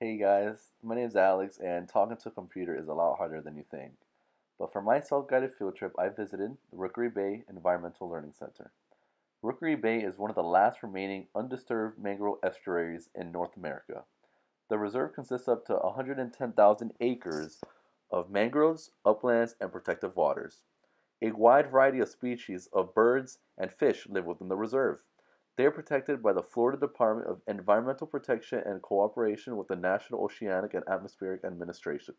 Hey guys, my name is Alex, and talking to a computer is a lot harder than you think. But for my self-guided field trip, I visited the Rookery Bay Environmental Learning Center. Rookery Bay is one of the last remaining undisturbed mangrove estuaries in North America. The reserve consists of up to 110,000 acres of mangroves, uplands, and protected waters. A wide variety of species of birds and fish live within the reserve. They are protected by the Florida Department of Environmental Protection and cooperation with the National Oceanic and Atmospheric Administration.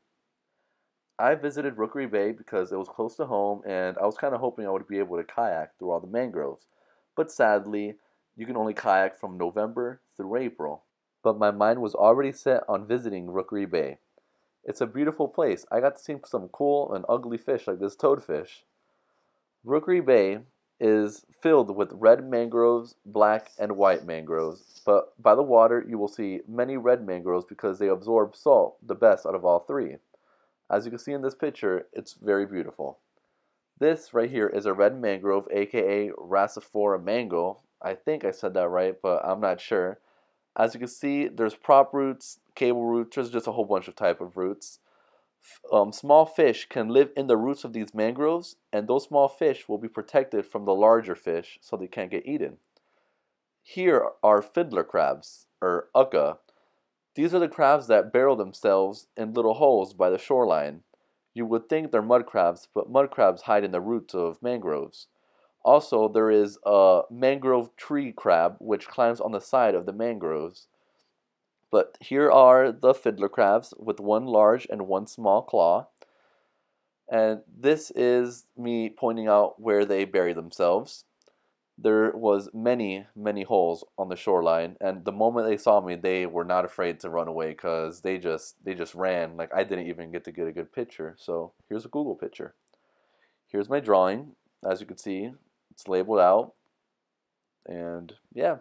I visited Rookery Bay because it was close to home and I was kind of hoping I would be able to kayak through all the mangroves. But sadly, you can only kayak from November through April. But my mind was already set on visiting Rookery Bay. It's a beautiful place. I got to see some cool and ugly fish like this toadfish. Rookery Bay is filled with red mangroves, black and white mangroves, but by the water you will see many red mangroves because they absorb salt the best out of all three. As you can see in this picture, it's very beautiful. This right here is a red mangrove, aka Racephora mango. I think I said that right, but I'm not sure. As you can see, there's prop roots, cable roots, there's just a whole bunch of type of roots. Small fish can live in the roots of these mangroves, and those small fish will be protected from the larger fish so they can't get eaten. Here are fiddler crabs, or ucca. These are the crabs that burrow themselves in little holes by the shoreline. You would think they're mud crabs, but mud crabs hide in the roots of mangroves. Also, there is a mangrove tree crab which climbs on the side of the mangroves. But here are the fiddler crabs with one large and one small claw. And this is me pointing out where they bury themselves. There was many holes on the shoreline, and the moment they saw me, they were not afraid to run away because they just ran. Like I didn't even get to get a good picture. So here's a Google picture. Here's my drawing. As you can see, it's labeled out. And yeah.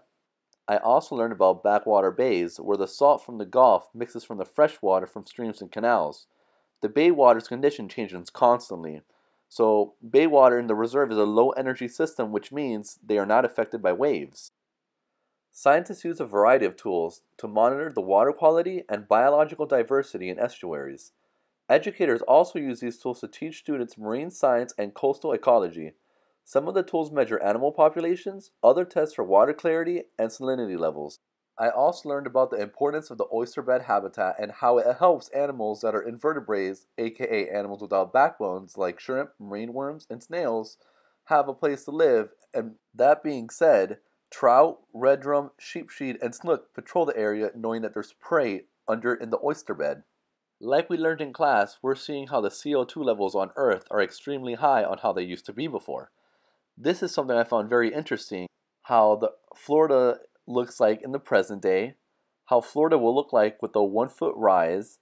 I also learned about backwater bays, where the salt from the Gulf mixes from the fresh water from streams and canals. The bay water's condition changes constantly, so bay water in the reserve is a low energy system, which means they are not affected by waves. Scientists use a variety of tools to monitor the water quality and biological diversity in estuaries. Educators also use these tools to teach students marine science and coastal ecology. Some of the tools measure animal populations, other test for water clarity and salinity levels. I also learned about the importance of the oyster bed habitat and how it helps animals that are invertebrates, aka animals without backbones like shrimp, marine worms, and snails, have a place to live. And that being said, trout, red drum, sheepshead, and snook patrol the area knowing that there's prey under in the oyster bed. Like we learned in class, we're seeing how the CO2 levels on Earth are extremely high on how they used to be before. This is something I found very interesting, how the Florida looks like in the present day, how Florida will look like with a 1 foot rise,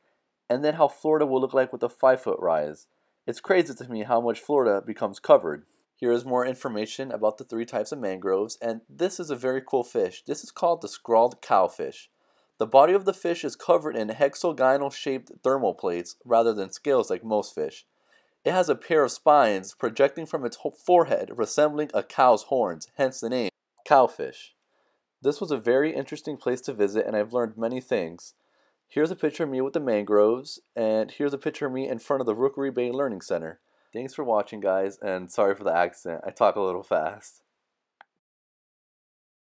and then how Florida will look like with a 5 foot rise. It's crazy to me how much Florida becomes covered. Here is more information about the three types of mangroves, and this is a very cool fish. This is called the scrawled cowfish. The body of the fish is covered in hexagonal shaped thermal plates rather than scales like most fish. It has a pair of spines projecting from its forehead, resembling a cow's horns, hence the name cowfish. This was a very interesting place to visit, and I've learned many things. Here's a picture of me with the mangroves, and here's a picture of me in front of the Rookery Bay Learning Center. Thanks for watching, guys, and sorry for the accent. I talk a little fast.